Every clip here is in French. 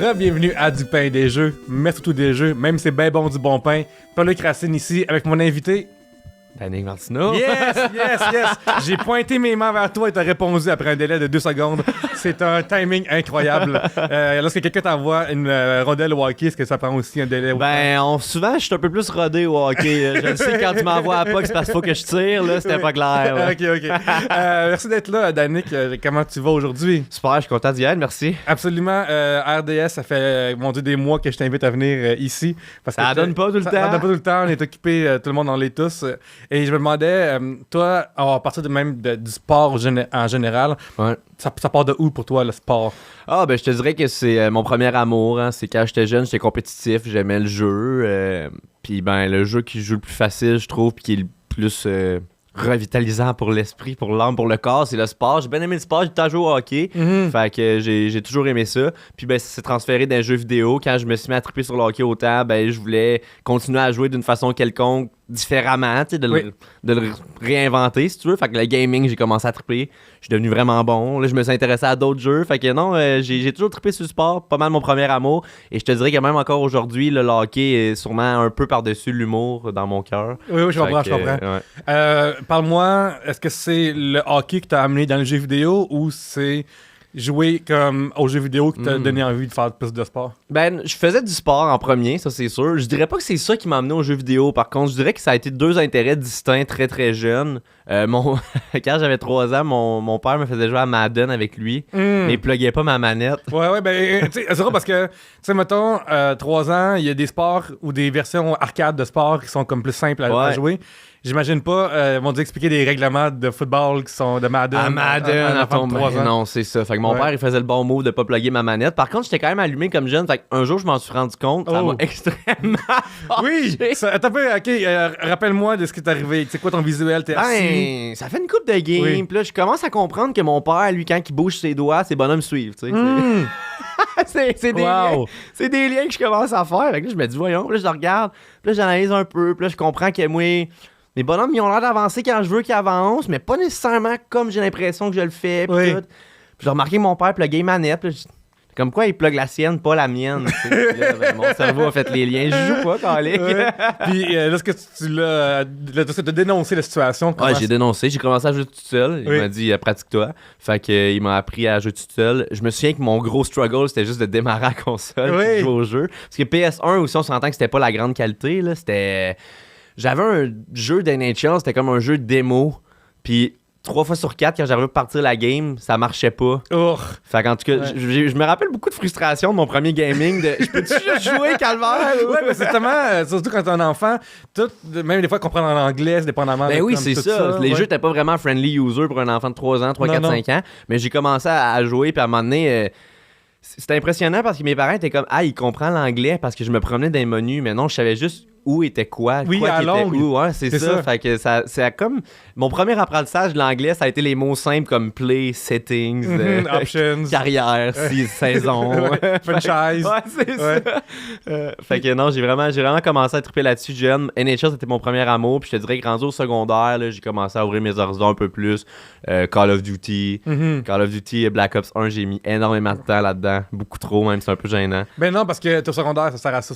Re-bienvenue à Du pain et des jeux, mais surtout des jeux, même si c'est bien bon du bon pain. Paul-Luc Racine ici avec mon invité. Danick Martineau. Yes! J'ai pointé mes mains vers toi et t'as répondu après un délai de 2 secondes. C'est un timing incroyable. Lorsque quelqu'un t'envoie une rondelle au hockey, est-ce que ça prend aussi un délai? Souvent, je suis un peu plus rodé au hockey. Je le sais, quand tu m'envoies à puck, c'est parce qu'il faut que je tire. Là, c'était pas clair. Ouais. Ok. Merci d'être là, Danick. Comment tu vas aujourd'hui? Super, je suis content d'y être, merci. Absolument. RDS, ça fait, mon Dieu, des mois que je t'invite à venir ici. Parce ça que donne pas tout le temps. Ça donne pas tout le temps. On est occupé, tout le monde en l'est tous. Et je me demandais, toi, à partir du sport en général, ouais. ça part de où pour toi, le sport? Je te dirais que c'est mon premier amour. Hein. C'est quand j'étais jeune, j'étais compétitif, j'aimais le jeu. Puis le jeu qui joue le plus facile, je trouve, puis qui est le plus revitalisant pour l'esprit, pour l'âme, pour le corps, c'est le sport. J'ai bien aimé le sport, j'ai toujours joué au hockey. Fait que j'ai toujours aimé ça. Puis ça s'est transféré dans les jeux vidéo. Quand je me suis mis à triper sur le hockey autant, je voulais continuer à jouer d'une façon quelconque, différemment, de le réinventer, si tu veux. Fait que le gaming, j'ai commencé à triper. Je suis devenu vraiment bon. Là, je me suis intéressé à d'autres jeux. Fait que non, j'ai toujours trippé sur le sport, pas mal mon premier amour. Et je te dirais que même encore aujourd'hui, le hockey est sûrement un peu par-dessus l'humour dans mon cœur. Oui, je comprends. Ouais. Parle-moi, est-ce que c'est le hockey qui t'a amené dans les jeux vidéo ou c'est jouer comme aux jeux vidéo qui t'a donné envie de faire plus de sport? Je faisais du sport en premier, ça c'est sûr. Je dirais pas que c'est ça qui m'a amené aux jeux vidéo. Par contre, je dirais que ça a été 2 intérêts distincts très très jeunes. Quand j'avais 3 ans, mon père me faisait jouer à Madden avec lui, mais il pluguait pas ma manette. Ouais, c'est vrai parce que, tu sais, mettons, 3 ans, il y a des sports ou des versions arcade de sport qui sont comme plus simples à jouer. J'imagine pas, vont nous expliquer des règlements de football qui sont de Madden. À Madden, à 3 ans. Non, c'est ça. Fait que mon père, il faisait le bon move de pas plugger ma manette. Par contre, j'étais quand même allumé comme jeune. Fait qu'un jour, je m'en suis rendu compte. Ça m'a extrêmement Oui! Attends un peu, rappelle-moi de ce qui est arrivé. C'est quoi ton visuel? T'es assis? Ça fait une couple de games. Oui. Puis là, je commence à comprendre que mon père, lui, quand il bouge ses doigts, ses bonhommes suivent. C'est des liens que je commence à faire. Fait que là, je me dis, voyons. Puis là, je le regarde. Puis là, j'analyse un peu. Puis là, je comprends que moi... Les bonhommes, ils ont l'air d'avancer quand je veux qu'ils avancent, mais pas nécessairement comme j'ai l'impression que je le fais. Puis tout. Puis j'ai remarqué mon père plugger manette. Puis comme quoi, il plug la sienne, pas la mienne. Là, mon cerveau a fait les liens. Je joue pas, Calic. Puis lorsque tu as dénoncé la situation... Ouais, j'ai dénoncé. J'ai commencé à jouer tout seul. Il m'a dit, pratique-toi. Fait qu'il m'a appris à jouer tout seul. Je me souviens que mon gros struggle, c'était juste de démarrer la console et de jouer au jeu. Parce que PS1 aussi, on s'entend que c'était pas la grande qualité. Là. C'était... J'avais un jeu d'NHL, c'était comme un jeu de démo. Puis 3 fois sur 4, quand j'arrivais à partir la game, ça marchait pas. Fait qu'en tout cas, je me rappelle beaucoup de frustration de mon premier gaming. Je peux-tu juste jouer, calvaire? Ouais, mais c'est tellement... surtout quand t'es un enfant, même des fois comprendre en anglais, dépendamment... Oui, c'est ça. Les jeux étaient pas vraiment friendly user pour un enfant de 3 ans, 3, 4, 5 ans. Mais j'ai commencé à jouer, puis à un moment donné... c'était impressionnant parce que mes parents étaient comme « Ah, il comprend l'anglais » parce que je me promenais dans les menus. Mais non, je savais juste où était quoi qui était où. Ouais, c'est ça. Fait que c'est comme... Mon premier apprentissage de l'anglais, ça a été les mots simples comme « play »,« settings »,« options »,« carrière »,« saison ». Franchise. Ouais, c'est ça. Fait que non, j'ai vraiment commencé à triper là-dessus jeune. NHL, c'était mon premier amour. Puis je te dirais que rendu au secondaire, là, j'ai commencé à ouvrir mes horizons un peu plus. Call of Duty. Call of Duty et Black Ops 1, j'ai mis énormément de temps là-dedans. Beaucoup trop, même, c'est un peu gênant. Ben non, parce que t'es au secondaire, ça sert à ça.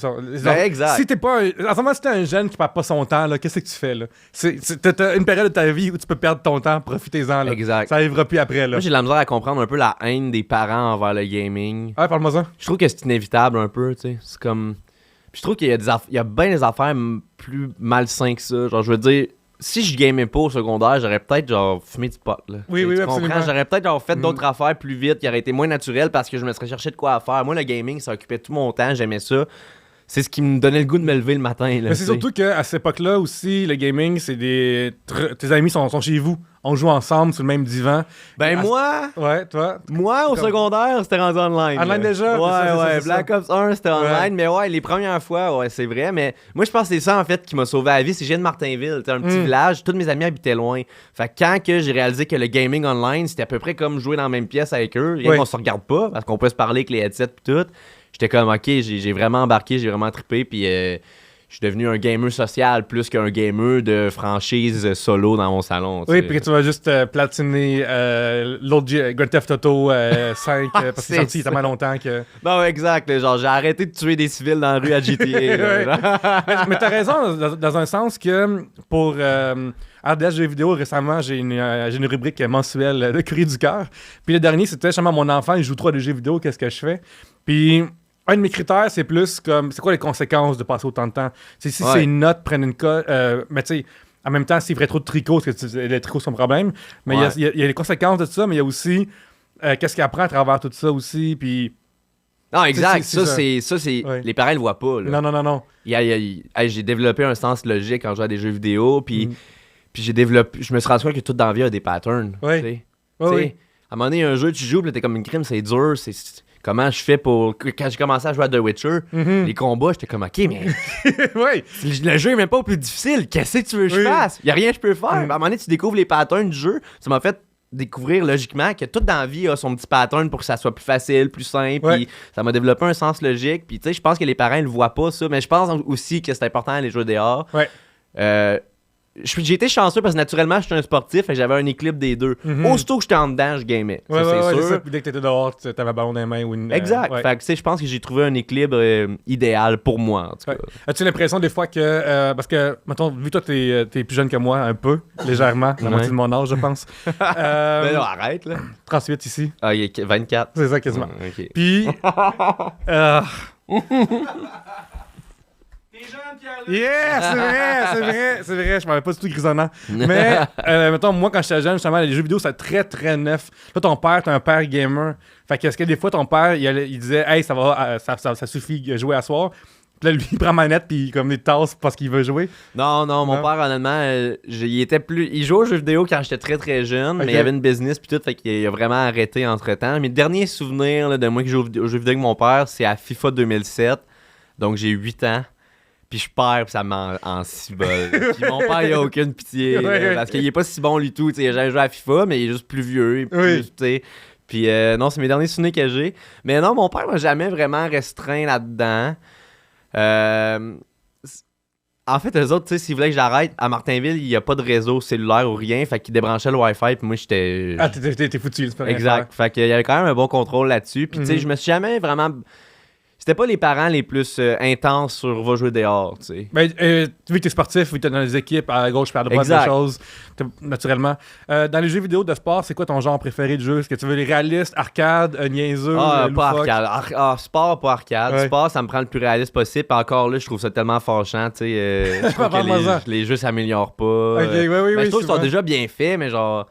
Exact. Si t'es pas en ce moment, si t'es un jeune qui perd pas son temps, là, qu'est-ce que tu fais, là? T'as une période de ta vie où tu peux perdre ton temps, profitez-en, là. Exact. Ça arrivera plus après, là. Moi, j'ai de la misère à comprendre un peu la haine des parents envers le gaming. Ouais, parle-moi ça. Je trouve que c'est inévitable un peu, tu sais. C'est comme... Puis je trouve qu'il y a bien des affaires plus malsaines que ça. Genre, je veux dire... Si je gamais pas au secondaire, j'aurais peut-être fumé du pot, là. Oui, absolument. J'aurais peut-être fait d'autres affaires plus vite qui auraient été moins naturelles parce que je me serais cherché de quoi à faire. Moi, le gaming, ça occupait tout mon temps, j'aimais ça. C'est ce qui me donnait le goût de me lever le matin. Là, mais c'est surtout qu'à cette époque-là aussi, le gaming, c'est tes amis sont chez vous. On joue ensemble sur le même divan. Moi... Ouais, toi? Moi, au secondaire, c'était rendu online. Online déjà? Ouais. Black Ops 1, c'était online. Mais les premières fois, c'est vrai. Mais moi, je pense que c'est ça, en fait, qui m'a sauvé la vie. C'est que je viens de Martinville. C'est un petit village. Tous mes amis habitaient loin. Fait que quand j'ai réalisé que le gaming online, c'était à peu près comme jouer dans la même pièce avec eux. Rien qu'on se regarde pas, parce qu'on peut se parler avec les headsets et tout. J'étais comme, OK, j'ai vraiment embarqué, j'ai vraiment trippé. Puis je suis devenu un gamer social plus qu'un gamer de franchise solo dans mon salon. Oui, puis que tu vas juste platiner l'autre Grand Theft Auto 5 parce que c'est sorti il y a tellement longtemps que... Non, exact. Genre, j'ai arrêté de tuer des civils dans la rue à GTA. mais t'as raison dans un sens que pour RDS Jeux vidéo, récemment, j'ai une rubrique mensuelle de Courrier du cœur. Puis le dernier, c'était justement mon enfant, il joue trop à des jeux vidéo, qu'est-ce que je fais? Puis un de mes critères, c'est plus comme, c'est quoi les conséquences de passer autant de temps? Si c'est une note, prenne une cote, mais tu sais, en même temps, s'il ferait trop de tricots, parce que les tricots sont un problème, mais il y a les conséquences de tout ça, mais il y a aussi qu'est-ce qu'il apprend à travers tout ça aussi, puis... Non, exact. Ça, c'est les parents le voient pas. Là. Non. J'ai développé un sens logique quand je joue à des jeux vidéo, puis je me suis rendu compte que tout dans la vie a des patterns. Oui. À un moment donné, un jeu, tu joues, puis t'es comme une crime, c'est dur, comment je fais pour... Quand j'ai commencé à jouer à The Witcher, les combats, j'étais comme, OK, mais... Le jeu est même pas au plus difficile. Qu'est-ce que tu veux que je fasse? Y a rien que je peux faire. À un moment donné, tu découvres les patterns du jeu. Ça m'a fait découvrir logiquement que tout dans la vie a son petit pattern pour que ça soit plus facile, plus simple. Puis ça m'a développé un sens logique. Puis tu sais, je pense que les parents, ils le voient pas, ça. Mais je pense aussi que c'est important d'aller jouer dehors. J'ai été chanceux parce que naturellement, je suis un sportif et j'avais un équilibre des deux. Aussitôt que j'étais en dedans, je gamais. C'est sûr. Ça. Puis dès que t'étais dehors, t'avais un ballon dans les mains ou une... Exact. Fait que, tu sais, je pense que j'ai trouvé un équilibre idéal pour moi, en tout cas. As-tu l'impression des fois que... parce que, mettons, vu que toi, t'es plus jeune que moi, un peu, légèrement, la moitié de mon âge, je pense. Mais non, arrête, là. 38 ici. Ah, il est 24. C'est ça, quasiment. Okay. Puis... Yeah, c'est vrai, je m'avais pas du tout grisonnant. Mais, mettons, moi, quand j'étais jeune, justement, les jeux vidéo, c'était très, très neuf. Là, ton père, t'as un père gamer. Fait que, est-ce que des fois, ton père, il disait, hey, ça suffit, jouer à soir. Puis là, lui, il prend ma manette, puis comme des tasses parce qu'il veut jouer. Non, mon père, honnêtement, il jouait aux jeux vidéo quand j'étais très, très jeune, mais il avait une business, puis tout, fait qu'il a vraiment arrêté entre-temps. Mes derniers souvenirs là, de moi qui joue aux jeux vidéo avec mon père, c'est à FIFA 2007. Donc, j'ai 8 ans. Puis je perds, puis ça m'en cibole. Puis mon père, il a aucune pitié. Parce qu'il est pas si bon du tout. Il a jamais joué à FIFA, mais il est juste plus vieux. Puis non, c'est mes derniers souvenirs que j'ai. Mais non, mon père m'a jamais vraiment restreint là-dedans. En fait, eux autres, s'ils voulaient que j'arrête, à Martinville, il n'y a pas de réseau cellulaire ou rien. Fait qu'ils débranchaient le Wi-Fi, puis moi, j'étais... Ah, t'es foutu, c'est pas exact. Fait qu'il y avait quand même un bon contrôle là-dessus. Puis tu sais, je me suis jamais vraiment... C'était pas les parents les plus intenses sur va jouer dehors, tu sais. Ben, vu que t'es sportif, vu que t'es dans les équipes à gauche et à droite des choses, naturellement. Dans les jeux vidéo de sport, c'est quoi ton genre préféré de jeu? Est-ce que tu veux les réalistes, arcade, niaiseux? Pas arcade. Sport, pas arcade. Sport, ça me prend le plus réaliste possible. Encore là, je trouve ça tellement fâchant, tu sais. Je trouve que les jeux s'améliorent pas. Je trouve qu'ils sont déjà bien faits, mais genre...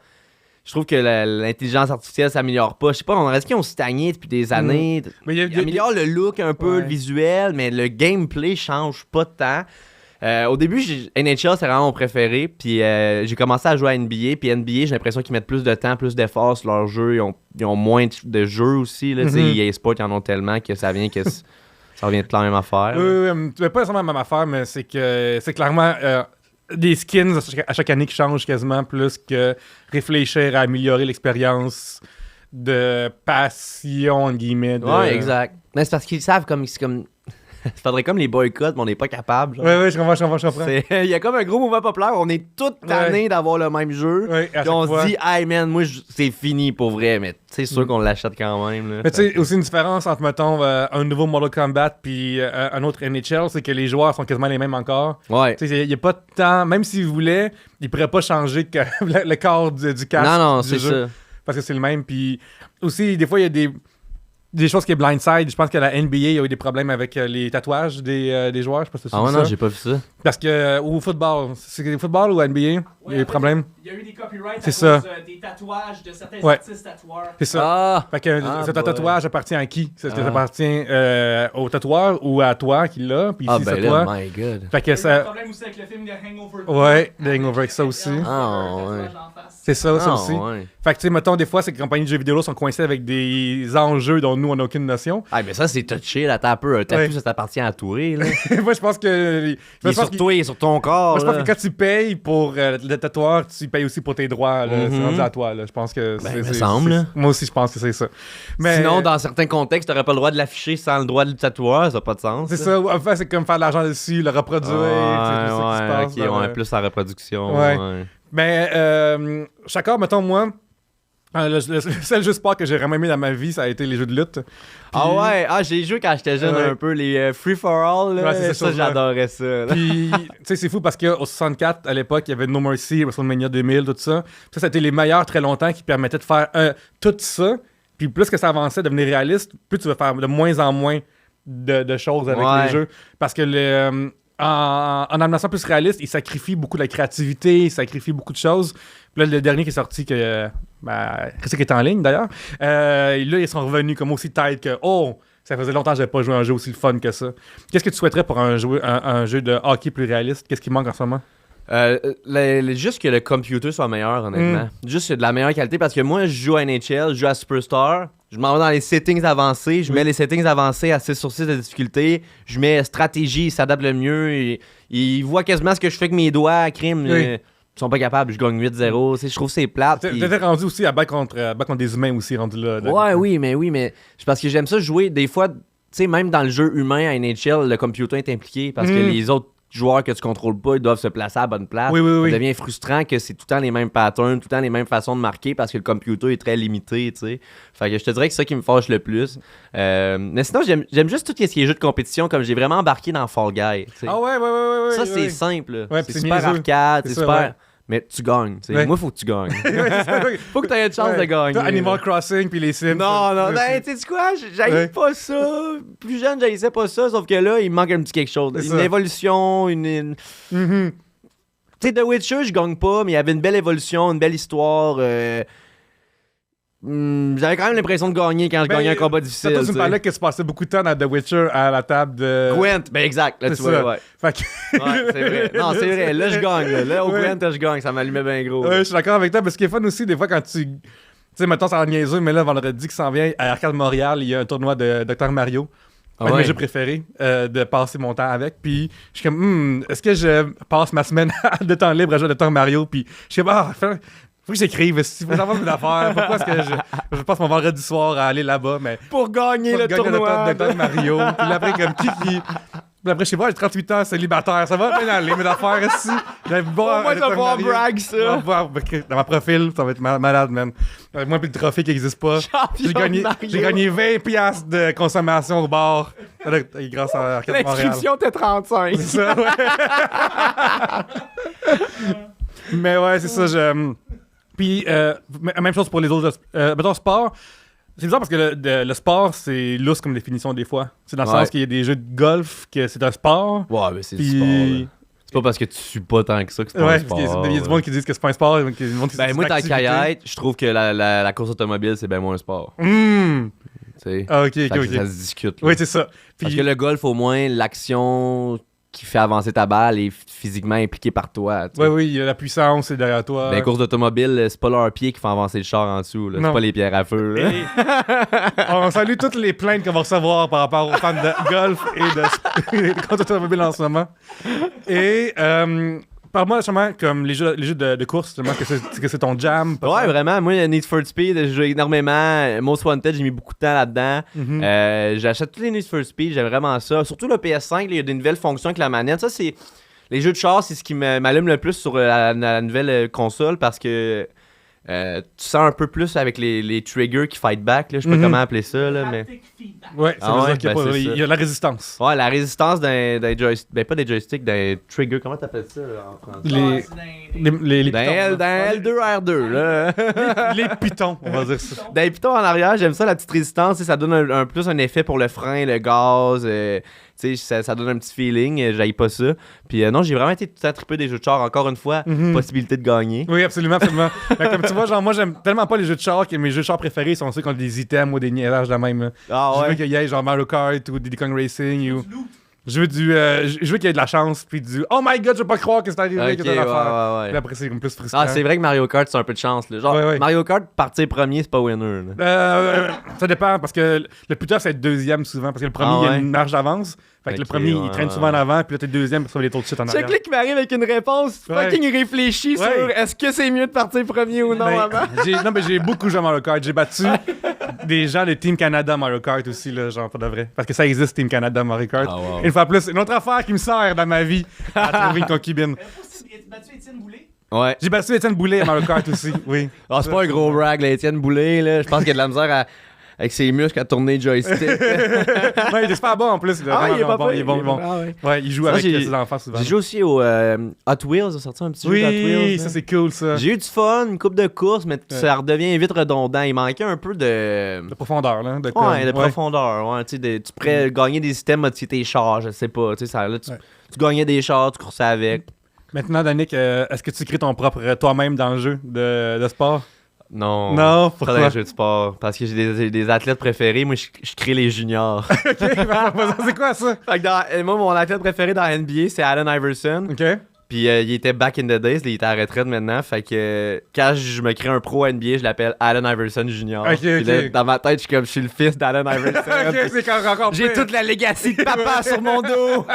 Je trouve que l'intelligence artificielle s'améliore pas. Je sais pas, on dirait qu'ils ont stagné depuis des années. Mais ils améliorent le look un peu, le visuel, mais le gameplay change pas de temps. Au début, NHL, c'est vraiment mon préféré. Puis j'ai commencé à jouer à NBA. Puis NBA, j'ai l'impression qu'ils mettent plus de temps, plus d'efforts sur leur jeu. Ils ont moins de jeux aussi. Là, EA Sports, ils en ont tellement que ça revient de la même affaire. Oui, pas nécessairement la même affaire, mais c'est que c'est clairement... des skins à chaque année qui changent quasiment plus que réfléchir à améliorer l'expérience de passion, entre guillemets. Ouais, exact. Mais c'est parce qu'ils savent c'est comme... Ça faudrait comme les boycotts, mais on n'est pas capable. Ouais, je comprends. Il y a comme un gros mouvement populaire. On est tous tannés d'avoir le même jeu. Puis on se dit, hey man, moi, c'est fini pour vrai. Mais c'est sûr qu'on l'achète quand même. Là. Mais tu sais, aussi une différence entre, mettons, un nouveau Mortal Kombat puis un autre NHL, c'est que les joueurs sont quasiment les mêmes encore. Ouais. Tu sais, il n'y a pas de temps. Même s'ils voulaient, ils pourraient pas changer le corps du casque. Non, du c'est jeu, ça. parce que c'est le même. Puis aussi, des fois, il y a des choses qui est blindside. Je pense que la NBA il y a eu des problèmes avec les tatouages des joueurs. Je sais pas si non, j'ai pas vu ça. Parce que au football, c'est football ou NBA, il y a eu des problèmes. Il y a eu des copyrights c'est à cause des tatouages de certains artistes tatoueurs. C'est ça. Fait que ce tatouage appartient à qui? Est-ce que ça appartient au tatoueur ou à toi qui l'a? Puis ici, c'est toi. My God. Fait que il y a eu un problème aussi avec le film de Hangover. Ouais, de Hangover avec ça aussi. Ouais. C'est ça aussi. Ouais. Fait que tu sais, mettons, des fois, ces compagnies de jeux vidéo sont coincées avec des enjeux dont nous, nous, on n'a aucune notion. Ah, mais ça, c'est touché, là, t'as un peu. Un tatou, ça t'appartient à toi, là. Moi, je pense que... Il est sur toi, il est sur ton corps. Moi, je pense que quand tu payes pour le tatoueur, tu payes aussi pour tes droits. Là. C'est rendu à toi. Là. Je pense que il me semble. Moi aussi, je pense que c'est ça. Mais... Sinon, dans certains contextes, t'aurais pas le droit de l'afficher sans le droit du tatoueur. Ça n'a pas de sens. C'est ça. En fait, c'est comme faire de l'argent dessus, le reproduire. C'est tout ça qui se passe. OK, on est plus en reproduction. Ouais. Mais, chacun, mettons, moi... le seul jeu sport que j'ai vraiment aimé dans ma vie, ça a été les jeux de lutte. Ah ouais, j'ai joué quand j'étais jeune un peu, les Free for All, là, ouais, ça j'adorais ça. Là. Puis, tu sais, c'est fou parce qu'au 64, à l'époque, il y avait No Mercy, WrestleMania 2000, tout ça. Ça a été les meilleurs très longtemps qui permettaient de faire tout ça. Puis plus que ça avançait, devenir réaliste, plus tu vas faire de moins en moins de choses avec les jeux. Parce que en animation plus réaliste, il sacrifie beaucoup de la créativité, il sacrifie beaucoup de choses. Puis là, le dernier qui est sorti, qui est en ligne d'ailleurs, là, ils sont revenus comme aussi tight que ça faisait longtemps que j'avais pas joué à un jeu aussi le fun que ça. Qu'est-ce que tu souhaiterais pour un jeu de hockey plus réaliste? Qu'est-ce qui manque en ce moment? Juste que le computer soit meilleur, honnêtement. Juste de la meilleure qualité, parce que moi, je joue à NHL, je joue à Superstar, je m'en vais dans les settings avancés, je mets les settings avancés à 6/6 de difficulté, je mets stratégie, il s'adapte le mieux, il voit quasiment ce que je fais avec mes doigts à crime. Ils sont pas capables, je gagne 8-0, je trouve que c'est plate. T'étais rendu aussi à battre contre des humains aussi, rendu là. Oui, mais c'est parce que j'aime ça jouer, des fois, tu sais, même dans le jeu humain à NHL, le computer est impliqué, parce que les autres joueurs que tu contrôles pas, ils doivent se placer à la bonne place. Oui. Ça devient frustrant que c'est tout le temps les mêmes patterns, tout le temps les mêmes façons de marquer parce que le computer est très limité, tu sais. Fait que je te dirais que c'est ça qui me fâche le plus. Mais sinon, j'aime juste tout ce qui est jeux de compétition, comme j'ai vraiment embarqué dans Fall Guy. T'sais. Ah ouais. Ça, c'est simple. Ouais, c'est super arcade, c'est super... Ouais. Mais tu gagnes. Ouais. Moi, faut que tu gagnes. Faut que tu aies une chance de gagner. Toi, Animal Crossing puis les Sims. Non. Ben, tu sais quoi? J'haïs pas ça. Plus jeune, j'haïssais pas ça. Sauf que là, il me manque un petit quelque chose. Une évolution, Tu sais, The Witcher, je gagne pas, mais il y avait une belle évolution, une belle histoire. J'avais quand même l'impression de gagner quand je gagnais un combat difficile. Toi, tu me parlais que tu passais beaucoup de temps dans The Witcher à la table de... Gwent, ben exact, là tu vois, ouais. Fait que... ouais, c'est vrai. Non, c'est vrai, là je gagne, là au Gwent, je gagne, ça m'allumait bien gros. Ouais, je suis d'accord avec toi, parce qu'il est fun aussi, des fois, quand tu... Tu sais, mettons, ça va niaiseux, mais là, vendredi qui s'en vient, à Arcade Montréal, il y a un tournoi de Dr Mario. Un de mes jeux préférés, de passer mon temps avec. Puis je suis comme, est-ce que je passe ma semaine de temps libre à jouer à Dr Mario? Puis je suis comme, faut que j'écrive, faut savoir mes affaires. Pourquoi est-ce que je passe mon vendredi soir à aller là-bas? Mais pour gagner le tournoi de Mario. Puis après, comme Kiki. Puis après, je sais pas, j'ai 38 ans, célibataire. Ça va bien aller, mes affaires ici. Au moins, tu vas pouvoir brag ça. Dans ma profil, ça va être malade, man. Moi, puis le trophée qui n'existe pas. J'ai gagné 20$ de consommation au bar. Grâce à Arcade Montréal. L'inscription était 35. C'est ça, ouais. Mais ouais, c'est ça, Puis, même chose pour les autres. Mettons, sport. C'est bizarre parce que le sport, c'est lousse comme définition des fois. C'est dans le sens qu'il y a des jeux de golf que c'est un sport. Ouais, mais c'est du sport. Là. C'est pas parce que tu suis pas tant que ça que c'est pas un sport. Il y a du monde qui disent que c'est pas un sport. Moi, dans kayak, je trouve que la course automobile, c'est bien moins un sport. Ah, ok. Ça se discute. Là. Oui, c'est ça. Parce que le golf, au moins, l'action qui fait avancer ta balle est physiquement impliquée par toi. Oui, il y a la puissance, c'est derrière toi. Dans les courses d'automobile, c'est pas leurs pieds qui font avancer le char en dessous. C'est pas les pierres à feu. On salue toutes les plaintes qu'on va recevoir par rapport aux fans de golf et de courses automobiles en ce moment. Et... parle-moi justement comme les jeux de course, que c'est ton jam. Ouais, vraiment. Moi, Need for Speed, je joue énormément. Most Wanted, j'ai mis beaucoup de temps là-dedans. J'achète tous les Need for Speed, j'aime vraiment ça. Surtout le PS5, il y a des nouvelles fonctions avec la manette. Ça, c'est... Les jeux de char, c'est ce qui m'allume le plus sur la nouvelle console parce que tu sens un peu plus avec les triggers qui fight back. Là. Je sais pas comment appeler ça. Là, mais... Ouais, ça veut dire qu'il y a la résistance. Ouais, la résistance d'un joystick. Ben, pas des joysticks, d'un trigger. Comment t'appelles ça en français? Les pitons. D'un L2, R2. Là. Les pitons, on va dire ça. D'un piton en arrière, j'aime ça, la petite résistance. Ça donne plus un effet pour le frein, le gaz. Ça donne un petit feeling, j'haïs pas ça. Puis non, j'ai vraiment été tout le temps trippé des jeux de char, encore une fois, possibilité de gagner. Oui, absolument. Mais comme tu vois, genre moi j'aime tellement pas les jeux de char que mes jeux de char préférés sont ceux qui ont des items ou des niaisages de même. Là. Ah ouais. Je veux qu'il y ait genre Mario Kart ou Diddy Kong Racing ou... Je veux qu'il y ait de la chance, puis du « Oh my God, je veux pas croire que c'est arrivé, Ok, que c'est l'affaire. ouais. Puis après, c'est comme plus frustrant. Ah, c'est vrai que Mario Kart, c'est un peu de chance. Là. Genre, Ouais. Mario Kart, partir premier, c'est pas winner. Là. Ça dépend, parce que le plus tough, c'est être deuxième souvent, parce que le premier, il y a une marge d'avance. Fait que le premier, il traîne souvent en avant, puis là, t'es deuxième, puis ça va les taux de shit en arrière. Check-le qui m'arrive avec une réponse fucking réfléchie sur est-ce que c'est mieux de partir premier ou non avant. Mais j'ai beaucoup joué à Mario Kart. J'ai battu des gens de Team Canada Mario Kart aussi, là, genre, pas de vrai. Parce que ça existe, Team Canada Mario Kart. Ah, wow. Une fois plus, une autre affaire qui me sert dans ma vie à trouver une concubine. As-tu battu Étienne Boulay? Ouais. J'ai battu Étienne Boulay à Mario Kart aussi, oui. Ah, c'est pas un gros brag, là, Étienne Boulay, là. Je pense qu'il y a de la misère avec ses muscles à tourner joystick. Ouais, il est super bon en plus. Ah, il est pas il est bon. Ah, ouais. Ouais, il joue avec ses enfants souvent. J'ai joué aussi au Hot Wheels, a sorti un petit jeu d'Hot Wheels. Oui, ça c'est cool ça. J'ai eu du fun, une coupe de courses, mais ça redevient vite redondant. Il manquait un peu de profondeur, là. De profondeur. Ouais, tu pourrais gagner des systèmes, modifier tes chars, je sais pas. Tu sais, là, tu gagnais des chars, tu coursais avec. Maintenant, Danick, est-ce que tu crées ton propre toi-même dans le jeu de sport? Non. Non, pourquoi? Pas dans les jeux de sport. Parce que j'ai des athlètes préférés. Moi, je crée les juniors. OK, c'est quoi ça? Fait que moi, mon athlète préféré dans la NBA, c'est Allen Iverson. OK. Puis il était back in the days, il était à la retraite maintenant. Fait que quand je me crée un pro NBA, je l'appelle Allen Iverson Jr. Puis là, dans ma tête, je suis le fils d'Allen Iverson. OK, c'est encore j'ai toute la legacy de papa sur mon dos.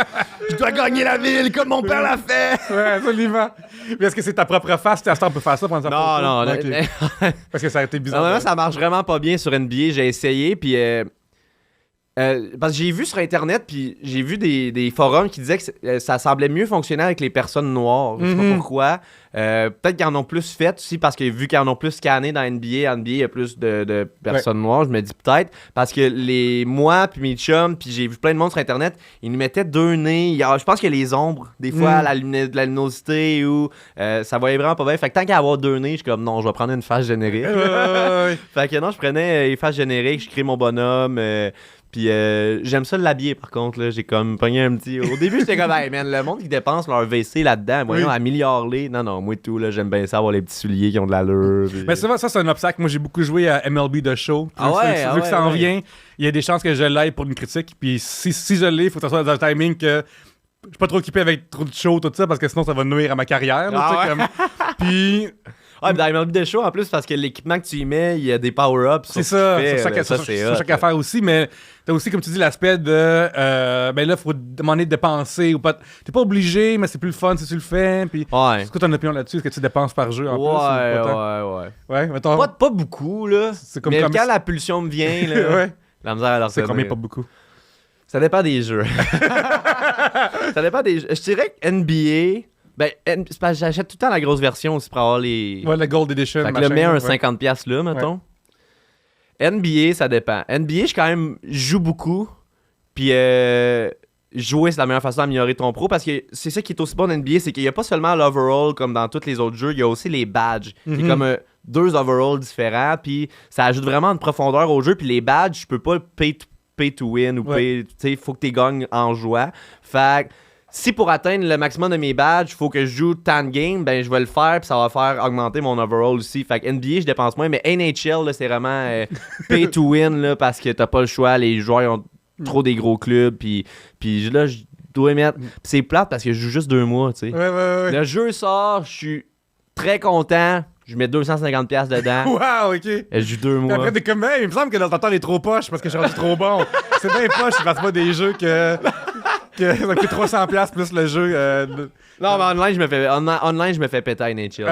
Je dois gagner la ville comme mon père l'a fait. Ouais, absolument. Mais est-ce que c'est ta propre face? On peut faire ça pendant sa Non. Okay. Parce que ça a été bizarre. Non, ça marche vraiment pas bien sur NBA. J'ai essayé, puis... parce que j'ai vu sur Internet, puis j'ai vu des forums qui disaient que ça semblait mieux fonctionner avec les personnes noires. Je sais pas pourquoi. Peut-être qu'ils en ont plus fait aussi, parce que vu qu'ils en ont plus scanné dans NBA, il y a plus de personnes noires. Je me dis peut-être, parce que moi, puis mes chums, puis j'ai vu plein de monde sur Internet, ils nous mettaient deux nez. Je pense que les ombres, des fois, de la luminosité, ou ça voyait vraiment pas bien. Fait que tant qu'à avoir deux nez, je suis comme non, je vais prendre une face générique. Fait que non, je prenais les faces génériques, je crée mon bonhomme. Puis j'aime ça l'habiller par contre, là. J'ai comme pogné un petit... Au début, j'étais comme, hey man, le monde qui dépense leur WC là-dedans, voyons, améliore-les. Non, moi tout, là, j'aime bien ça avoir les petits souliers qui ont de l'allure. Puis... Mais souvent, ça, c'est un obstacle. Moi, j'ai beaucoup joué à MLB The Show. Vu que ça en vient, il y a des chances que je l'aille pour une critique. Puis si je l'ai, il faut que ça soit dans un timing que je suis pas trop occupé avec trop de show, tout ça, parce que sinon, ça va nuire à ma carrière. Là, comme... Puis... Ouais, mais dans les MLB The Show, en plus, parce que l'équipement que tu y mets, il y a des power-ups. C'est ça, c'est chaque affaire aussi, mais t'as aussi, comme tu dis, l'aspect de ben là, faut demander de dépenser ou pas. T'es pas obligé, mais c'est plus le fun si tu le fais. Puis, c'est quoi ton opinion là-dessus? Est-ce que tu dépenses par jeu en plus? Ouais, mettons. Pas beaucoup, là. C'est comme quand la pulsion me vient, là, la misère à leur c'est combien, pas beaucoup? Ça dépend des jeux. Ça dépend des jeux. Je dirais que NBA... Ben, c'est parce que j'achète tout le temps la grosse version aussi pour avoir les... Ouais, la Gold Edition. Fait que le mets un 50$ là, mettons. NBA, ça dépend. NBA, je joue beaucoup. Puis jouer, c'est la meilleure façon d'améliorer ton pro. Parce que c'est ça qui est aussi bon dans NBA, c'est qu'il n'y a pas seulement l'overall comme dans tous les autres jeux, il y a aussi les badges. C'est comme deux overalls différents. Puis ça ajoute vraiment de profondeur au jeu. Puis les badges, je peux pas pay to win ou tu sais, il faut que tu gagnes en jouant. Fait que si pour atteindre le maximum de mes badges, il faut que je joue tant de games, ben je vais le faire puis ça va faire augmenter mon overall aussi. Fait que NBA, je dépense moins, mais NHL, là, c'est vraiment pay to win là, parce que t'as pas le choix. Les joueurs ont trop des gros clubs. Puis là, je dois mettre... Pis c'est plate parce que je joue juste 2 mois, tu sais. Le jeu sort, je suis très content. Je mets 250$ dedans. Wow, ok. Je joue 2 mois. Après, t'es comme, il me semble que l'ordinateur est trop poche parce que je suis rendu trop bon. C'est bien poche, je passe pas des jeux que ça coûte 300$ plus le jeu. Non, mais online, je me fais péter à NHL.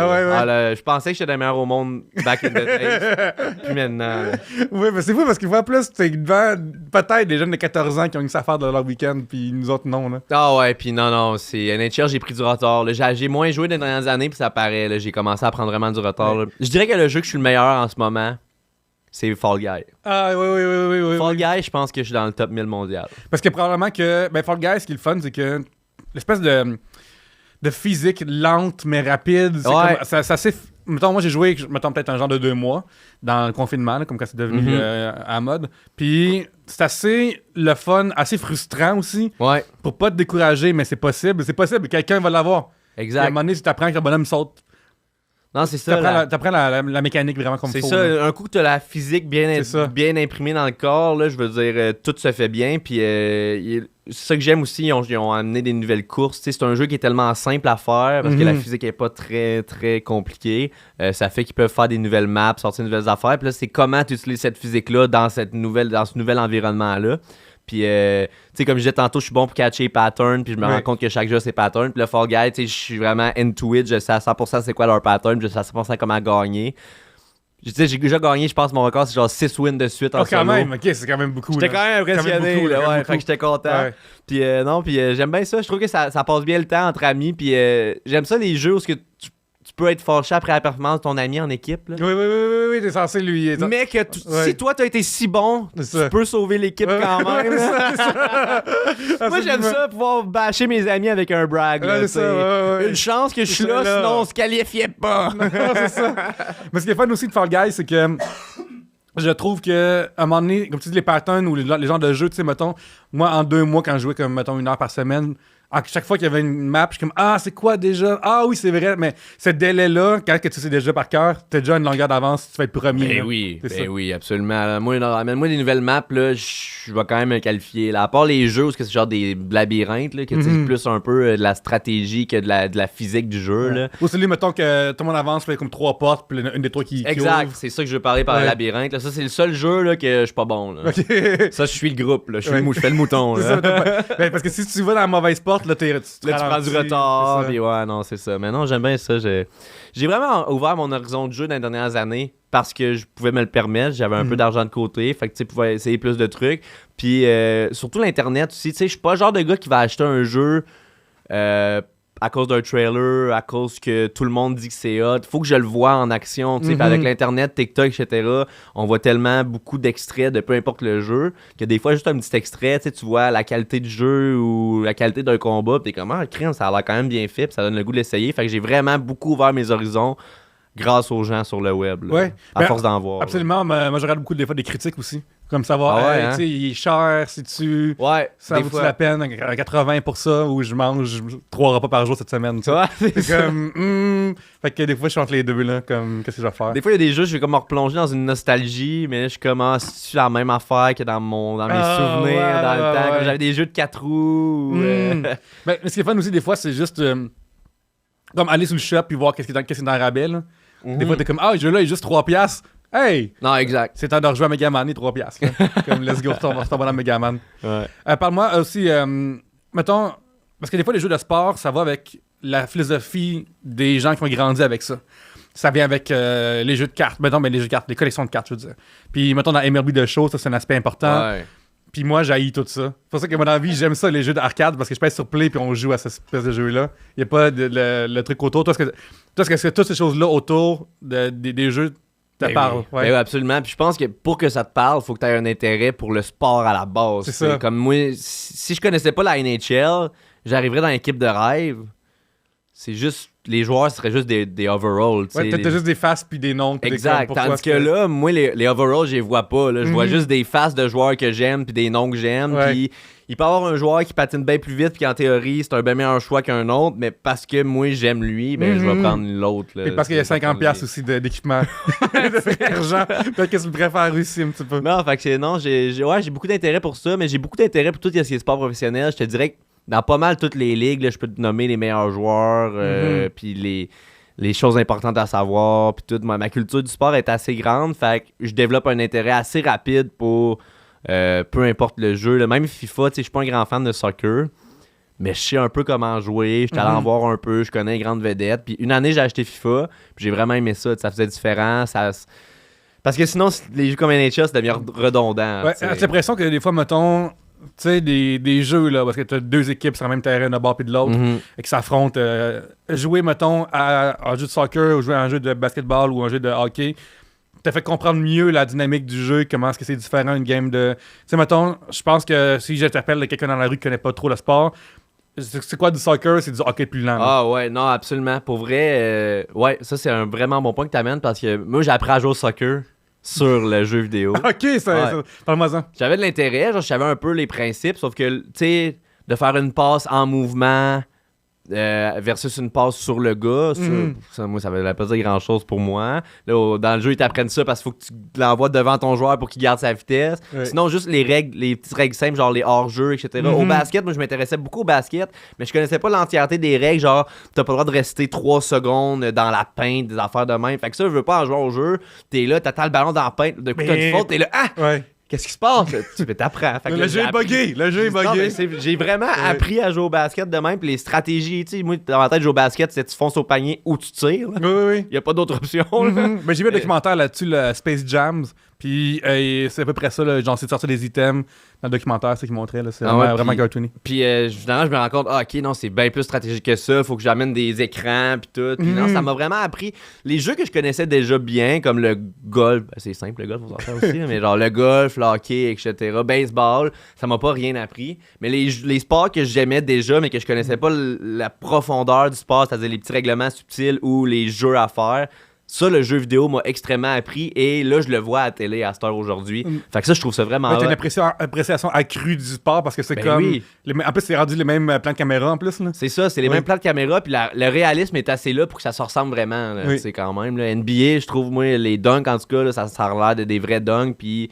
Je pensais que j'étais le meilleur au monde back in the days. Puis maintenant. Oui, mais c'est fou parce qu'il voit plus, t'es devant peut-être des jeunes de 14 ans qui ont une affaire de leur week-end, puis nous autres, non. Là. Ah ouais, puis non, c'est NHL, j'ai pris du retard. Là. J'ai moins joué dans les dernières années, puis ça paraît. Là, j'ai commencé à prendre vraiment du retard. Là. Je dirais que le jeu que je suis le meilleur en ce moment, c'est Fall Guy. Ah oui. Fall Guy, je pense que je suis dans le top 1000 mondial. Parce que probablement que, Fall Guy, ce qui est le fun, c'est que l'espèce de physique lente mais rapide, c'est assez... Mettons, moi j'ai joué, peut-être un genre de 2 mois dans le confinement, là, comme quand c'est devenu à la mode. Puis c'est assez le fun, assez frustrant aussi. Ouais. Pour pas te décourager, mais c'est possible. Quelqu'un va l'avoir. Exact. Et à un moment donné, si t'apprends que le bonhomme saute Non, c'est ça. T'apprends la mécanique vraiment comme il faut. C'est ça. Là. Un coup que t'as la physique bien imprimée dans le corps, là, je veux dire, tout se fait bien. Puis c'est ça que j'aime aussi, ils ont amené des nouvelles courses. T'sais, c'est un jeu qui est tellement simple à faire parce que la physique est pas très, très compliquée. Ça fait qu'ils peuvent faire des nouvelles maps, sortir de nouvelles affaires. Puis là, c'est comment tu utilises cette physique-là dans ce nouvel environnement-là. Puis, tu sais, comme je disais tantôt, je suis bon pour catcher les patterns, puis je me rends compte que chaque jeu a ses patterns. Puis le Fall Guy, tu sais, je suis vraiment into it, je sais à 100% c'est quoi leur pattern, je sais à 100% comment gagner. Tu sais, j'ai déjà gagné, je pense, mon record, c'est genre 6 wins de suite en solo. Quand même, ok, c'est quand même beaucoup. J'étais quand même impressionné, là, fait que j'étais content. Ouais. Puis j'aime bien ça, je trouve que ça passe bien le temps entre amis, puis j'aime ça les jeux où tu peux être fâché après la performance de ton ami en équipe. Là. Oui, t'es censé lui. Mais que si toi t'as été si bon, tu peux sauver l'équipe quand même. Moi j'aime ça, pouvoir bâcher mes amis avec un brag. Là, une chance que je suis là, sinon on se qualifiait pas. Non, c'est ça. Mais ce qui est fun aussi de Fall Guys, c'est que je trouve que à un moment donné, comme tu dis, les patterns ou les genres de jeux, tu sais, mettons, moi en 2 mois, quand je jouais comme, mettons, 1 heure par semaine, à chaque fois qu'il y avait une map, je suis comme c'est quoi déjà? Ah oui, c'est vrai, mais ce délai-là, quand que tu sais déjà par cœur, t'as déjà une longueur d'avance, tu vas être premier. Oui, absolument. Moi, des nouvelles maps, là, je vais quand même me qualifier. Là, à part les jeux où c'est genre des labyrinthes, là, que c'est plus un peu de la stratégie que de la physique du jeu. Là. Ou celui, mettons que tout le monde avance, fait comme 3 portes, puis une des 3 qui exact, ouvre. c'est ça que je veux parler par le labyrinthe. Là. Ça, c'est le seul jeu là, que je suis pas bon. Là. Okay. Ça, je suis le groupe. Là. Je fais le mouton. Là. Parce que si tu vas dans la mauvaise porte, là, tu prends du retard. Puis ouais, non, c'est ça. Mais non, j'aime bien ça. J'ai vraiment ouvert mon horizon de jeu dans les dernières années parce que je pouvais me le permettre. J'avais un peu d'argent de côté. Fait que tu pouvais essayer plus de trucs. Puis surtout l'Internet aussi. Tu sais, je suis pas le genre de gars qui va acheter un jeu à cause d'un trailer, à cause que tout le monde dit que c'est hot. Faut que je le vois en action. Puis avec l'Internet, TikTok, etc., on voit tellement beaucoup d'extraits de peu importe le jeu que des fois, juste un petit extrait, tu vois la qualité du jeu ou la qualité d'un combat. Puis t'es comme, crime, ça a l'air quand même bien fait. Puis ça donne le goût de l'essayer. Fait que j'ai vraiment beaucoup ouvert mes horizons grâce aux gens sur le web. Là, à force d'en voir. Absolument. Moi, je regarde beaucoup des fois des critiques aussi. Comme savoir, tu sais, il est cher, si tu. Ça vaut-tu la peine à 80 pour ça, ou je mange 3 repas par jour cette semaine. Tu vois, c'est comme. Fait que des fois, je suis entre les deux, là, comme, qu'est-ce que je vais faire? Des fois, il y a des jeux, je vais comme me replonger dans une nostalgie, mais là, je commence c'est la même affaire que dans mes souvenirs, dans le temps. Comme j'avais des jeux de 4 roues. Mais ce qui est fun aussi, des fois, c'est juste comme aller sur le shop puis voir qu'est-ce qui est dans le rabais. Là. Des fois, t'es comme, le jeu là, il est juste 3$. Hey! Non, exact. C'est temps de rejouer à Megaman, il est 3$. Comme, let's go, on va retomber dans Megaman. Parle-moi aussi, mettons, parce que des fois, les jeux de sport, ça va avec la philosophie des gens qui ont grandi avec ça. Ça vient avec les jeux de cartes, mettons, les jeux de cartes, les collections de cartes, je veux dire. Puis, mettons, dans MLB The Show, ça, c'est un aspect important. Ouais. Puis moi, j'haïs tout ça. C'est pour ça que moi, dans la vie, j'aime ça, les jeux d'arcade, parce que je pèse sur Play puis on joue à cette espèce de jeu-là. Il n'y a pas le truc autour. Toi, est-ce que toutes ces choses-là autour des jeux te parlent? Oui. Ouais, absolument. Puis je pense que pour que ça te parle, il faut que tu aies un intérêt pour le sport à la base. C'est ça. Comme moi, si je connaissais pas la NHL, j'arriverais dans l'équipe de rêve. C'est juste... Les joueurs seraient juste des overalls. T'as juste des faces puis des noms. Exact. Tandis que là, moi, les overalls, je les vois pas. Là. Je vois juste des faces de joueurs que j'aime puis des noms que j'aime. Puis il peut y avoir un joueur qui patine bien plus vite puis qu'en théorie, c'est un bien meilleur choix qu'un autre. Mais parce que moi, j'aime lui, ben je vais prendre l'autre. Et parce qu'il y a 50$ aussi d'équipement. D'argent. Peut-être que tu le préfères aussi un petit peu. Non, fait que j'ai beaucoup d'intérêt pour ça. Mais j'ai beaucoup d'intérêt pour tout ce qui est sport professionnel. Je te dirais que dans pas mal toutes les ligues, là, je peux te nommer les meilleurs joueurs, puis les choses importantes à savoir, puis tout. Ma culture du sport est assez grande, fait que je développe un intérêt assez rapide pour peu importe le jeu. Là. Même FIFA, je suis pas un grand fan de soccer, mais je sais un peu comment jouer, je suis allé en voir un peu, je connais les grandes vedettes. Puis une année, j'ai acheté FIFA, puis j'ai vraiment aimé ça, ça faisait différent, parce que sinon, les jeux comme NHL, ça devient redondant. Ouais, j'ai l'impression que des fois, mettons... Tu sais, des jeux, là, parce que tu as 2 équipes sur le même terrain d'un bord et de l'autre, et qui s'affrontent. Jouer, mettons, à un jeu de soccer, ou jouer à un jeu de basketball, ou un jeu de hockey, t'as fait comprendre mieux la dynamique du jeu, comment est-ce que c'est différent une game de... Tu sais, mettons, je pense que si je t'appelle quelqu'un dans la rue qui connaît pas trop le sport, c'est quoi du soccer? C'est du hockey plus lent. Ah ouais, non, absolument. Pour vrai, ça, c'est un vraiment bon point que t'amènes, parce que moi, j'ai appris à jouer au soccer sur le jeu vidéo. Ok, ça parle-moi-en. J'avais de l'intérêt, je savais un peu les principes, sauf que, tu sais, de faire une passe en mouvement, versus une passe sur le gars. Ça, moi, ça veut pas dire grand-chose pour moi. Là, dans le jeu, ils t'apprennent ça parce qu'il faut que tu l'envoies devant ton joueur pour qu'il garde sa vitesse. Ouais. Sinon, juste les petites règles simples, genre les hors-jeux, etc. Au basket, moi, je m'intéressais beaucoup au basket, mais je connaissais pas l'entièreté des règles, genre, t'as pas le droit de rester 3 secondes dans la peinte, des affaires de même. Fait que ça, je veux pas en jouer au jeu. T'es là, t'attends le ballon dans la peinte, de coup, t'as une faute, t'es là, Ouais. qu'est-ce qui se passe? Tu t'apprends. Le jeu est buggé. Non, mais j'ai vraiment appris à jouer au basket de même. Puis les stratégies, tu sais, moi, dans ma tête, jouer au basket, c'est tu fonces au panier ou tu tires. Oui. Il n'y a pas d'autre option. Là. Mais j'ai vu un documentaire là-dessus, le Space Jams. Puis c'est à peu près ça, là, genre c'est de sortir des items dans le documentaire, c'est qu'ils montraient. Là, c'est vraiment cartoony. Puis finalement, je me rends compte, ok, non, c'est bien plus stratégique que ça. Faut que j'amène des écrans, puis tout. Puis non, ça m'a vraiment appris. Les jeux que je connaissais déjà bien, comme le golf, c'est simple, le golf, vous en faire aussi, mais genre le golf, le hockey, etc., baseball, ça m'a pas rien appris. Mais les sports que j'aimais déjà, mais que je connaissais pas la profondeur du sport, c'est-à-dire les petits règlements subtils ou les jeux à faire, ça, le jeu vidéo m'a extrêmement appris et là, je le vois à la télé à cette heure aujourd'hui. Fait que ça, je trouve ça vraiment... t'as une appréciation accrue du sport parce que c'est comme... Oui. En plus, c'est rendu les mêmes plans de caméra en plus. Là. C'est ça, c'est les mêmes plans de caméra puis le réalisme est assez là pour que ça se ressemble vraiment. Là, quand même. Là. NBA, je trouve, moi, les dunks, en tout cas, là, ça a l'air de des vrais dunks puis...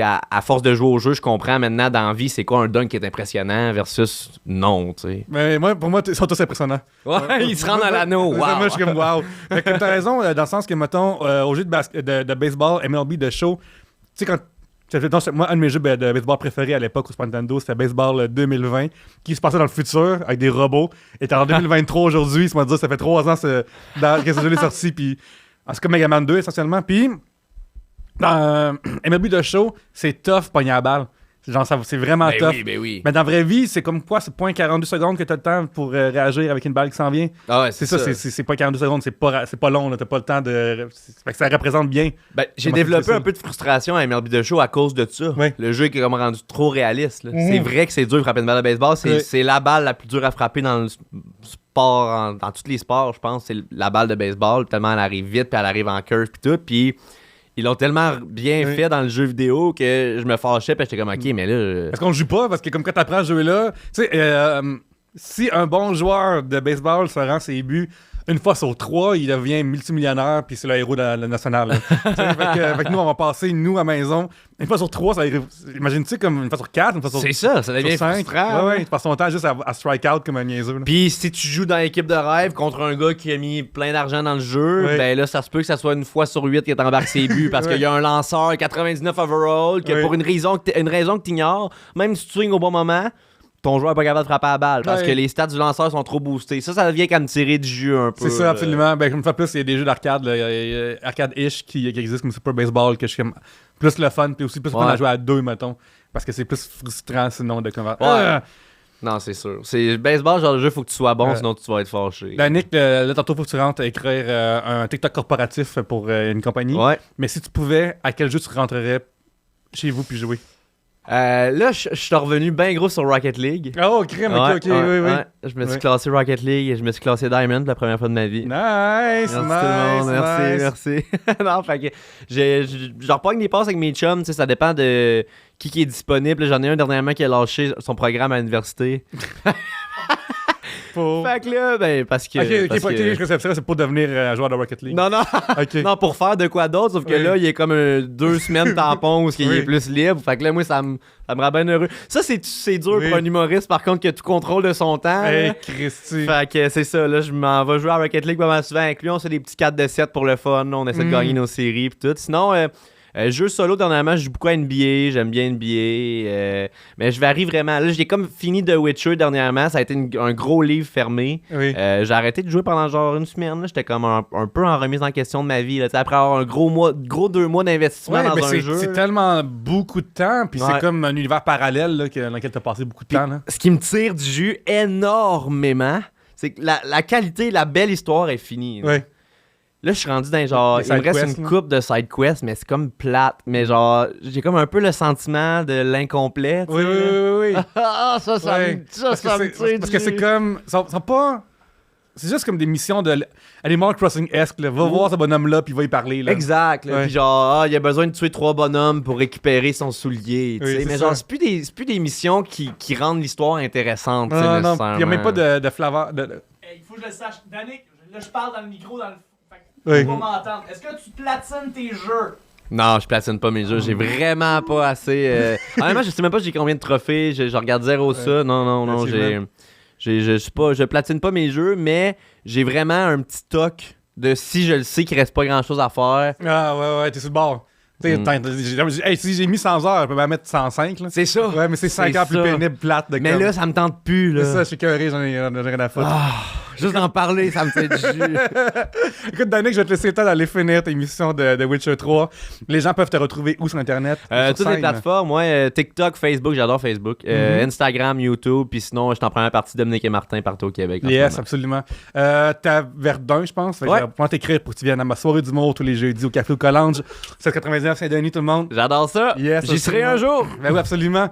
À force de jouer au jeu, je comprends maintenant dans la vie c'est quoi un dunk qui est impressionnant versus non, tu sais. Mais pour moi, ils sont tous impressionnants. Ouais, ils se rendent à l'anneau. Wow. Moi, je suis comme wow. Fait que t'as raison, dans le sens que, mettons, au jeu de baseball, MLB, de show, tu sais, quand. Moi, un de mes jeux de baseball préférés à l'époque au Super Nintendo, c'était Baseball 2020, qui se passait dans le futur avec des robots. Et t'es en 2023 aujourd'hui, ça m'a dit ça fait 3 ans que ce jeu est sorti. Puis, c'est comme Mega Man 2 essentiellement. Puis. Dans MLB de show, c'est tough pogner la balle. Genre, c'est vraiment tough. Oui. Mais dans la vraie vie, c'est comme quoi? C'est 0.42 secondes que t'as le temps pour réagir avec une balle qui s'en vient. Ah ouais, c'est ça. C'est 0.42 secondes. C'est pas long. Là. T'as pas le temps de... Fait que ça représente bien. Ben, j'ai développé un peu de frustration à MLB de show à cause de ça. Oui. Le jeu est comme rendu trop réaliste. C'est vrai que c'est dur de frapper une balle de baseball. C'est la balle la plus dure à frapper dans le sport, dans tous les sports, je pense. C'est la balle de baseball. Tellement elle arrive vite, puis elle arrive en curve, puis tout. Puis... Ils l'ont tellement bien fait dans le jeu vidéo que je me fâchais puis j'étais comme ok mais là... Parce qu'on le joue pas, parce que comme quand t'apprends à jouer là, tu sais, si un bon joueur de baseball se rend ses buts une fois sur 3, il devient multimillionnaire puis c'est le héros de la nationale. Fait que nous, on va passer, nous, à maison, une fois sur 3, ça imagine-tu comme une fois sur 4, une fois sur 5. C'est ça devient frustrant. Ouais, tu passes ton temps juste à strike out comme un niaiseux. Puis si tu joues dans l'équipe de rêve contre un gars qui a mis plein d'argent dans le jeu, ben là, ça se peut que ça soit une fois sur 8 qui embarque ses buts parce qu'il y a un lanceur 99 overall que pour une raison que t'ignores, même si tu swings au bon moment, ton joueur n'est pas capable de frapper à la balle parce que les stats du lanceur sont trop boostés. Ça devient comme tirer du jeu un peu. C'est ça, absolument. Ben, une fois plus, il y a des jeux d'arcade, arcade-ish qui existent comme Super Baseball, que je suis comme plus le fun, puis aussi plus le fun à jouer à 2, mettons. Parce que c'est plus frustrant sinon de comment. Non, c'est sûr. C'est baseball, genre de jeu, faut que tu sois bon, sinon tu vas être fâché. Ben, Nick, là, tantôt, faut que tu rentres à écrire un TikTok corporatif pour une compagnie. Ouais. Mais si tu pouvais, à quel jeu tu rentrerais chez vous puis jouer? Là, je suis revenu bien gros sur Rocket League. Oh, crème, ok, oui. Je me suis classé Rocket League et je me suis classé Diamond pour la première fois de ma vie. Nice, Merci tout le monde, merci. Non, fait que je repogne des passes avec mes chums, tu sais, ça dépend de qui est disponible. J'en ai un dernièrement qui a lâché son programme à l'université. Fait que là, ben, parce que... Ok, c'est pour devenir joueur de Rocket League. Non. Non, pour faire de quoi d'autre, sauf que là, il y a comme 2 semaines tampon où il est plus libre. Fait que là, moi, ça me rend bien heureux. Ça, c'est dur pour un humoriste, par contre, que tu contrôles de son temps. Hey, Christy. Fait que c'est ça, là, je m'en vais jouer à Rocket League pas mal souvent avec lui. On fait des petits 4 de 7 pour le fun. On essaie de gagner nos séries pis tout. Sinon... jeu solo, dernièrement, je joue beaucoup à NBA. J'aime bien NBA. Mais je varie vraiment. Là, j'ai comme fini The Witcher dernièrement. Ça a été un gros livre fermé. Oui. J'ai arrêté de jouer pendant genre une semaine. Là. J'étais comme un peu en remise en question de ma vie. Là. Après avoir un gros 2 mois d'investissement dans un jeu. C'est tellement beaucoup de temps. Puis c'est comme un univers parallèle là, dans lequel tu as passé beaucoup de temps. Là. Ce qui me tire du jus énormément, c'est que la qualité, la belle histoire est finie. Là. Oui. Là, je suis rendu dans genre... Il me reste une coupe de side quest, mais c'est comme plate. Mais genre, j'ai comme un peu le sentiment de l'incomplet. Oui. Ça me tire. Parce que c'est comme... Ils sont pas... c'est juste comme des missions de Animal Crossing-esque. Va voir ce bonhomme-là, puis va y parler. Là. Exact. Là. Ouais. Puis genre, il a besoin de tuer 3 bonhommes pour récupérer son soulier. Oui, c'est mais ça. genre, c'est plus des missions qui rendent l'histoire intéressante. tu sais, Non, nécessairement. il n'y a même pas de flavor. Hey, il faut que je le sache. Danick, là, je parle dans le micro, dans le. Fait que Oui. tu vas m'entendre. Est-ce que tu platines tes jeux? Non, je platine pas mes jeux. J'ai vraiment pas assez. Honnêtement, je sais même pas j'ai combien de trophées. Je regarde zéro ça. Non. Je platine pas mes jeux, mais j'ai vraiment un petit toc de si je le sais qu'il reste pas grand chose à faire. Ah, ouais, t'es sur le bord. Tu sais, hey, si j'ai mis 100 heures, je peux bien mettre 105. Là. C'est ça. Ouais, mais c'est 5 heures plus ça. pénible, plate. De Mais comme... là, ça me tente plus. Là. C'est ça, je suis curé, j'en ai rien à foutre. Juste d'en parler, ça me fait du jus. Écoute, Danick, je vais te laisser le temps d'aller finir ta émission de Witcher 3. Les gens peuvent te retrouver où sur Internet? Sur Toutes les scène? plateformes, TikTok, Facebook, j'adore Facebook. Instagram, YouTube, puis sinon, je suis en première partie de Dominique et Martin partout au Québec. en ce Yes, moment. absolument. T'as Verdun, je pense. Fait que Ouais. je vais pouvoir t'écrire pour que tu viennes à ma soirée d'humour tous les jeudis au Café au Collange. 799 Saint-Denis, tout le monde. J'adore ça. Yes, J'y serai absolument. un jour. Ben oui, absolument.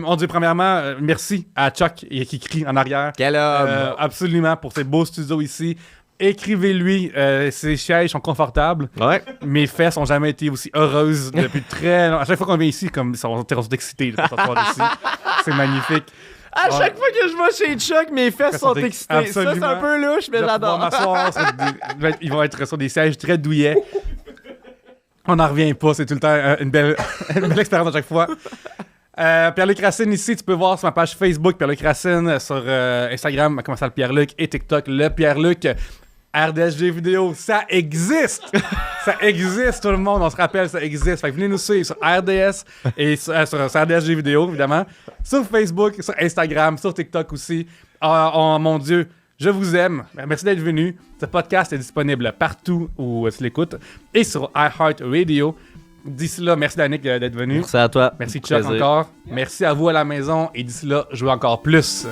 On dit premièrement, merci à Chuck qui crie en arrière. Quel homme. Absolument, pour ces beaux studios ici. Écrivez-lui, ses sièges sont confortables. Ouais. Mes fesses ont jamais été aussi heureuses depuis très longtemps. À chaque fois qu'on vient ici, comme ils sont excités de s'asseoir ici. C'est magnifique. À chaque fois que je vais chez Chuck, mes fesses sont excitées. Ça, c'est Absolument. un peu louche, mais Je vais j'adore. pouvoir m'asseoir sur ils vont être sur des sièges très douillets. On n'en revient pas, c'est tout le temps une belle expérience à chaque fois. Pierre-Luc Racine ici, tu peux voir sur ma page Facebook, Pierre-Luc Racine, sur Instagram, comment ça le Pierre-Luc, et TikTok, le Pierre-Luc. RDSG vidéo, ça existe! Ça existe, tout le monde, on se rappelle, ça existe. Fait que venez nous suivre sur RDS et sur RDSG vidéo, évidemment. Sur Facebook, sur Instagram, sur TikTok aussi. Oh mon Dieu, je vous aime. Merci d'être venu. Ce podcast est disponible partout où tu l'écoutes et sur iHeartRadio. D'ici là, merci Danick d'être venu. Merci à toi. Merci Chuck Plaisir. encore. Merci à vous à la maison et d'ici là, jouez encore plus.